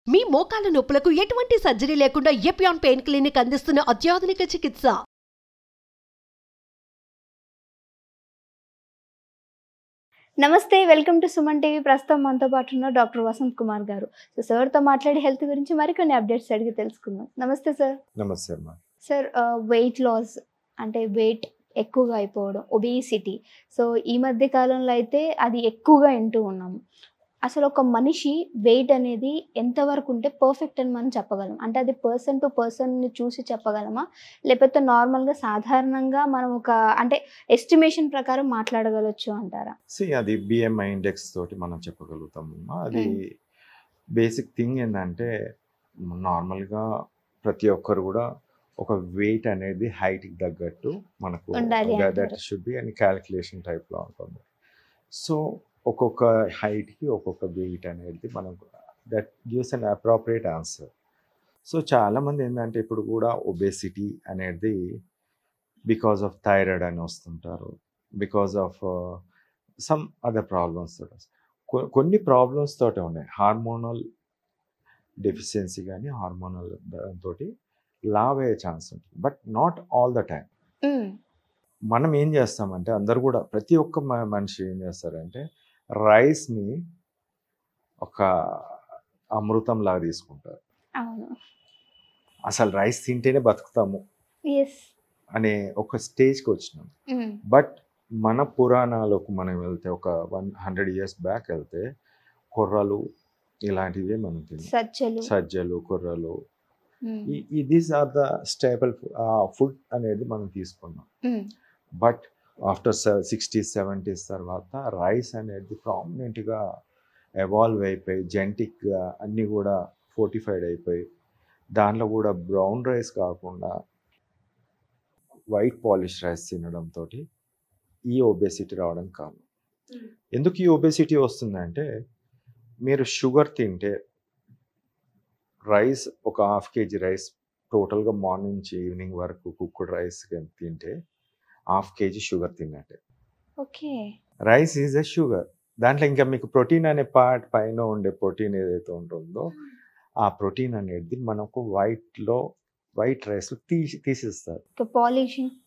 మీ మోకాల నొప్పులకు ఎటువంటి సర్జరీ లేకుండా ఎపియాన్ పెయిన్ క్లినిక్ అందిస్తున్న అత్యాధునిక చికిత్స. నమస్తే, వెల్కమ్ టు సుమన్ టీవీ. ప్రస్తుతం మనతో పాటు ఉన్న డాక్టర్ వసంత్ కుమార్ గారు. సార్తో మాట్లాడి హెల్త్ గురించి మరికొన్ని అప్డేట్స్ అడిగి తెలుసుకుందాం. నమస్తే సార్. నమస్తే అమ్మా. సార్, వెయిట్ లాస్ అంటే వెయిట్ ఎక్కువగా అయిపోవడం, ఒబేసిటీ. సో ఈ మధ్య కాలంలో అయితే అది ఎక్కువగా వింటూ ఉన్నాము. అసలు ఒక మనిషి వెయిట్ అనేది ఎంతవరకు ఉంటే పర్ఫెక్ట్ అని మనం చెప్పగలం? అంటే అది పర్సన్ టు పర్సన్ని చూసి చెప్పగలమా, లేకపోతే నార్మల్గా సాధారణంగా మనం ఒక అంటే ఎస్టిమేషన్ ప్రకారం మాట్లాడగలచ్చు అంటారా? అది బిఎంఐ ఇండెక్స్ తోటి మనం చెప్పగలుగుతామమ్మా. అది బేసిక్ థింగ్ ఏంటంటే నార్మల్గా ప్రతి ఒక్కరు కూడా ఒక వెయిట్ అనేది హైట్కి తగ్గట్టు మనకు దట్ షుడ్ బి అని క్యాలిక్యులేషన్ టైప్లో ఉంటుంది. సో ఒక్కొక్క హైట్కి ఒక్కొక్క వెయిట్ అనేది మనం that gives an appropriate answer. So చాలామంది ఏంటంటే ఇప్పుడు కూడా ఒబేసిటీ అనేది బికాజ్ ఆఫ్ థైరాయిడ్ అని వస్తుంటారు, because of some other problems తోటి. కొన్ని ప్రాబ్లమ్స్ తోటి ఉన్నాయి, హార్మోనల్ డెఫిషియన్సీ కానీ హార్మోనల్ తోటి లావ్ అయ్యే ఛాన్స్ ఉంటుంది, but not all the time. మనం ఏం చేస్తామంటే అందరు కూడా ప్రతి ఒక్క మనిషి ఏం చేస్తారంటే రైస్ని ఒక అమృతం లాగా తీసుకుంటారు. అసలు రైస్ తింటేనే బతుకుతాము అనే ఒక స్టేజ్కి వచ్చినాం. బట్ మన పురాణాలకు మనం వెళ్తే ఒక 100 years బ్యాక్ వెళ్తే కొర్రలు ఇలాంటివే మనం తిన్నాం, సజ్జలు కొర్రలు. These are the staple food అనేది మనం తీసుకున్నాం. బట్ ఆఫ్టర్ 60s 70s తర్వాత రైస్ అనేది ప్రామినెంట్గా ఎవాల్వ్ అయిపోయి జెనెటిక్గా అన్నీ కూడా ఫోర్టిఫైడ్ అయిపోయి దాంట్లో కూడా బ్రౌన్ రైస్ కాకుండా వైట్ పాలిష్ రైస్ తినడంతో ఈ ఒబేసిటీ రావడానికి కారణం. ఎందుకు ఈ ఒబేసిటీ వస్తుందంటే మీరు షుగర్ తింటే రైస్ ఒక 1/2 kg రైస్ టోటల్గా మార్నింగ్ నుంచి ఈవినింగ్ వరకు కుక్డ్ రైస్ తింటే 1/2 kg షుగర్ తిన్నట్టే. Okay, rice is a sugar. దాంట్లో ఇంకా మీకు ప్రోటీన్ అనే పార్ట్ పైన ఉండే ప్రోటీన్ ఏదైతే ఉంటుందో ఆ ప్రోటీన్ అనేది మనకు వైట్ రైస్ తీసేస్తారు.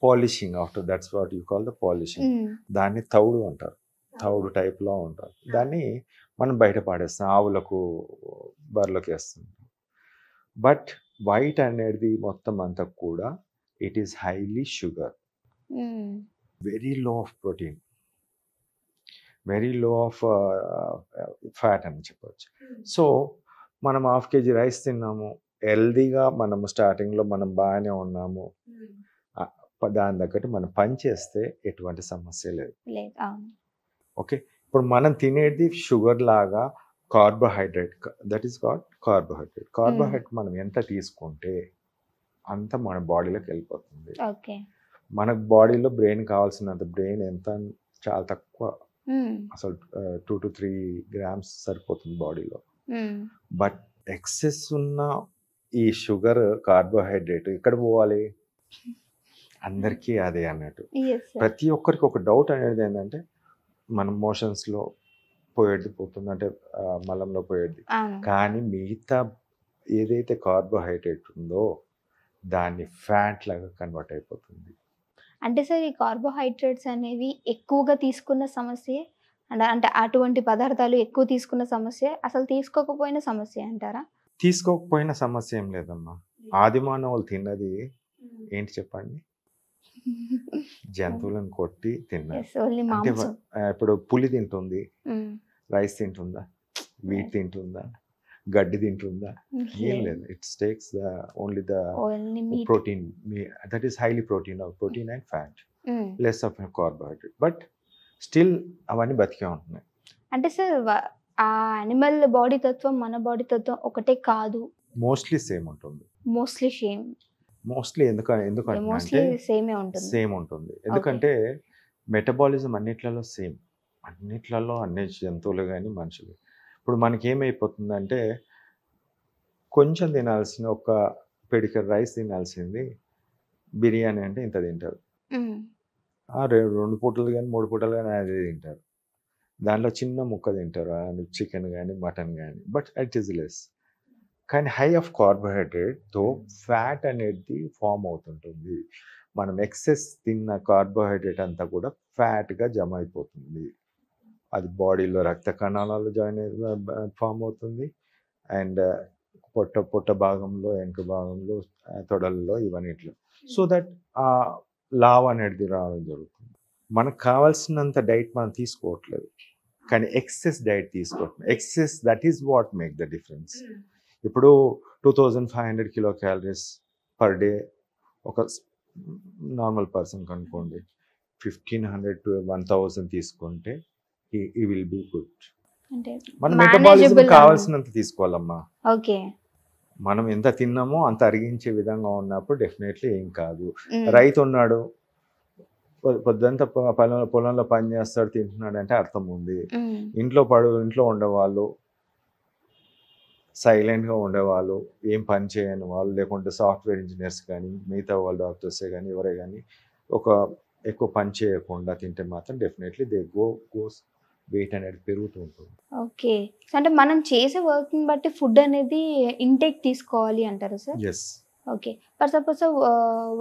Polishing after that's what you call the polishing. దాన్ని తౌడు అంటారు, తౌడు టైప్లో ఉంటారు. దాన్ని మనం బయట పాడేస్తాం, ఆవులకు బర్రెలకు వేస్తాం. బట్ వైట్ అనేది మొత్తం అంతా కూడా it is highly sugar, very low of protein, very low of fat అని చెప్పవచ్చు. సో మనం 1/2 kg రైస్ తిన్నాము, హెల్దీగా మనము స్టార్టింగ్లో మనం బాగానే ఉన్నాము, దాని తగ్గట్టు మనం పని చేస్తే ఎటువంటి సమస్య లేదు. ఓకే, ఇప్పుడు మనం తినేది షుగర్ లాగా carbohydrate, that is called carbohydrate. Carbohydrate మనం ఎంత తీసుకుంటే అంత మన బాడీలోకి వెళ్ళిపోతుంది. మన బాడీలో బ్రెయిన్ కావాల్సినంత బ్రెయిన్ ఎంత, చాలా తక్కువ, అసలు 2 to 3 grams సరిపోతుంది బాడీలో. బట్ ఎక్సెస్ ఉన్న ఈ షుగర్ కార్బోహైడ్రేట్ ఎక్కడ పోవాలి? అందరికీ అదే అన్నట్టు. ప్రతి ఒక్కరికి ఒక డౌట్ అనేది ఏంటంటే మన మోషన్స్లో పోయేది పోతుంది, అంటే మలంలో పోయేది, కానీ మిగతా ఏదైతే కార్బోహైడ్రేట్ ఉందో దాన్ని ఫ్యాట్ లాగా కన్వర్ట్ అయిపోతుంది. అంటే సార్, ఈ కార్బోహైడ్రేట్స్ అనేవి ఎక్కువగా తీసుకున్న సమస్య, అంటే అటువంటి పదార్థాలు ఎక్కువ తీసుకున్న సమస్య, అసలు తీసుకోకపోయిన సమస్య అంటారా? తీసుకోకపోయిన సమస్య ఏం లేదమ్మా. ఆది మానవులు తిన్నది ఏంటి చెప్పండి? జంతువులను కొట్టి తిన్నారు. అంటే ఇప్పుడు పులి తింటుంది, రైస్ తింటుందా? వీట్ తింటుందా? గడ్డి తింటుందా? ఏం లేదు. It's takes only the protein, that is highly protein and fat, less of carbohydrate. But still అవన్నీ బతికే ఉంటున్నాయి. అంటే సార్, ఆ యానిమల్ బాడీ తత్వం మన బాడీ తత్వం ఒకటే కాదు, మోస్ట్లీ సేమ్ ఉంటుంది. మోస్ట్లీ ఎందుకంటే సేమ్ ఉంటుంది. ఎందుకంటే మెటబాలిజం అన్నిట్లలో సేమ్, అన్నిట్లలో అన్ని జంతువులు కానీ మనుషులు. ఇప్పుడు మనకి ఏమైపోతుందంటే కొంచెం తినాల్సిన ఒక పిడికెడు రైస్ తినాల్సింది బిర్యానీ అంటే ఇంత తింటారు, 2 పూటలు కానీ 3 పూటలు కానీ అదే తింటారు. దాంట్లో చిన్న ముక్క తింటారు, చికెన్ కానీ మటన్ కానీ, బట్ ఇట్ ఈస్ లెస్. కానీ హై ఆఫ్ కార్బోహైడ్రేట్తో ఫ్యాట్ అనేది ఫామ్ అవుతుంటుంది. మనం ఎక్సెస్ తిన్న కార్బోహైడ్రేట్ అంతా కూడా ఫ్యాట్గా జమ అయిపోతుంది. అది బాడీలో రక్త కణాలలో ఫామ్ అవుతుంది. అండ్ పొట్ట భాగంలో, వెనుక భాగంలో, తొడల్లో ఇవన్నిట్లో. సో దట్ లావ్ అనేది రావడం జరుగుతుంది. మనకు కావాల్సినంత డైట్ మనం తీసుకోవట్లేదు, కానీ ఎక్సెస్ డైట్ తీసుకోవట్లేదు. Excess, that is what make the difference. ఇప్పుడు 2500 కిలో క్యాలరీస్ పర్ డే ఒక నార్మల్ పర్సన్ కనుకోండి, 1500 to 1000 తీసుకుంటే ఈ విల్ బీ గుడ్. అంటే మన మెటబాలిజం manageable కావాల్సినంత తీసుకోవాలమ్మా. ఓకే. మనం ఎంత తిన్నామో అంత అరిగించే విధంగా ఉన్నప్పుడు డెఫినెట్లీ ఏం కాదు. రైతు ఉన్నాడు, పొద్దుంతా పొలంలో పని చేస్తాడు, తింటున్నాడు అంటే అర్థం ఉంది. ఇంట్లో ఉండేవాళ్ళు, సైలెంట్గా ఉండేవాళ్ళు, ఏం పని చేయని వాళ్ళు, లేకుంటే సాఫ్ట్వేర్ ఇంజనీర్స్ కానీ, మిగతా వాళ్ళు డాక్టర్సే కానీ, ఎవరే కానీ ఒక ఎక్కువ పని చేయకుండా తింటే మాత్రం డెఫినెట్లీ దే గోస్ వెయిట్ అనేది పెరుగుతూ ఉంటుంది. ఓకే. సో అంటే మనం చేసే వర్క్ని బట్టి ఫుడ్ అనేది ఇంటేక్ తీసుకోవాలి అంటారు sir? Yes. Okay. For suppose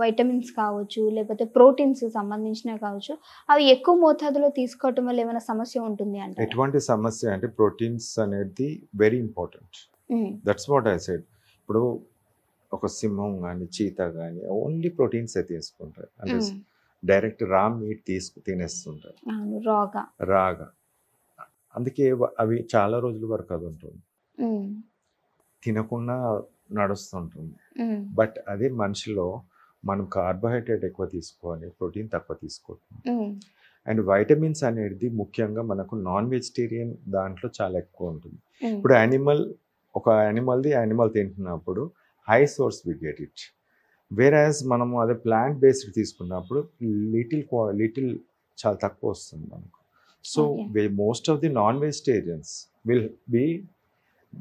vitamins కావచ్చు, లేకపోతే ప్రోటీన్స్ సంబంధించినవి కావచ్చు, అవి ఎక్కువ మోతాదులో తీసుకోవటం వల్ల ఏమైనా సమస్య ఉంటుంది అంటారు? ఎటువంటి సమస్య అంటే ప్రోటీన్స్ అనేది very important. That's what I said. ఇప్పుడు ఒక సింహం కానీ, చీతా కానీ ఓన్లీ ప్రోటీన్స్ తీసుకుంటారు, అంటే డైరెక్ట్ రా మీట్ తినేస్తుంటారు రాగా. అందుకే అవి చాలా రోజుల వరకు అది ఉంటుంది, తినకుండా నడుస్తుంటుంది. బట్ అదే మనిషిలో మనం కార్బోహైడ్రేట్ ఎక్కువ తీసుకోవాలి, ప్రోటీన్ తక్కువ తీసుకోవాలి. అండ్ వైటమిన్స్ అనేది ముఖ్యంగా మనకు నాన్ వెజిటేరియన్ దాంట్లో చాలా ఎక్కువ ఉంటుంది. ఇప్పుడు ఒక యానిమల్ తింటున్నప్పుడు high source we get it. Whereas మనము అదే ప్లాంట్ బేస్డ్ తీసుకున్నప్పుడు లిటిల్ చాలా తక్కువ వస్తుంది మనకు. So most of the non vegetarians will be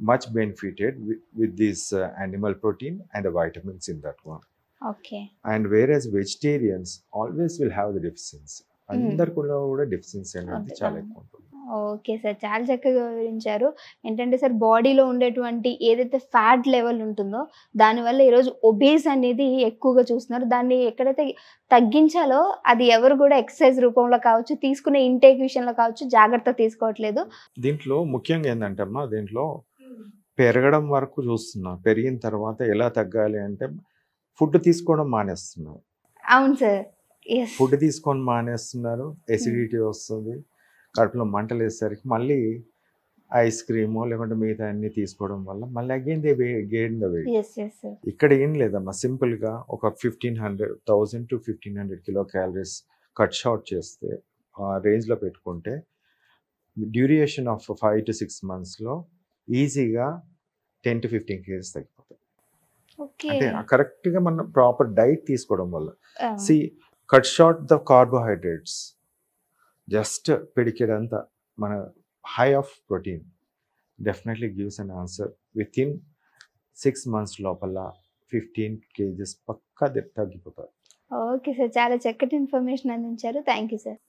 much benefited with this animal protein and the vitamins in that one. Okay. And whereas vegetarians always will have the deficiency. అందరికీ కూడా deficiency అనేది చాలా ఎక్కువ ఉంటుంది. ఓకే సార్, చాలా చక్కగా వివరించారు. ఏంటంటే సార్, బాడీలో ఉండేటువంటి ఏదైతే ఫ్యాట్ లెవెల్ ఉంటుందో దానివల్ల ఈరోజు ఒబేస్ అనేది ఎక్కువగా చూస్తున్నారు. దాన్ని ఎక్కడైతే తగ్గించాలో అది ఎవరు కూడా ఎక్సర్సైజ్ రూపంలో కావచ్చు, తీసుకునే ఇంటేక్ విషయంలో కావచ్చు, జాగ్రత్త తీసుకోవట్లేదు. దీంట్లో ముఖ్యంగా ఏంటంటే అమ్మా, దీంట్లో పెరగడం వరకు చూస్తున్నాం, పెరిగిన తర్వాత ఎలా తగ్గాలి అంటే ఫుడ్ తీసుకోవడం మానేస్తున్నారు. అవును సార్, ఫుడ్ తీసుకొని మానేస్తున్నారు, ఎసిడిటీ వస్తుంది, కడుపులో మంటలు వేసేసరికి మళ్ళీ ఐస్ క్రీము లేకుంటే మిగతా అన్ని తీసుకోవడం వల్ల మళ్ళీ again they gain the weight. ఇక్కడ ఏం లేదమ్మా, సింపుల్గా ఒక 1000 to 1500 kilo calories cut short చేస్తే ఆ రేంజ్లో పెట్టుకుంటే డ్యూరేషన్ ఆఫ్ 5 to 6 monthsలో ఈజీగా 10 to 15 kgs తగ్గిపోతాయి. అంటే కరెక్ట్గా మనం ప్రాపర్ డైట్ తీసుకోవడం వల్ల. See cut short the carbohydrates, just పిడికెడంతా మన high of protein definitely gives an answer. Within 6 months లోపల 15 kgs పక్కా తగ్గిపోతారు. ఓకే సార్, చాలా చక్కటి ఇన్ఫర్మేషన్ అందించారు. Thank you sir.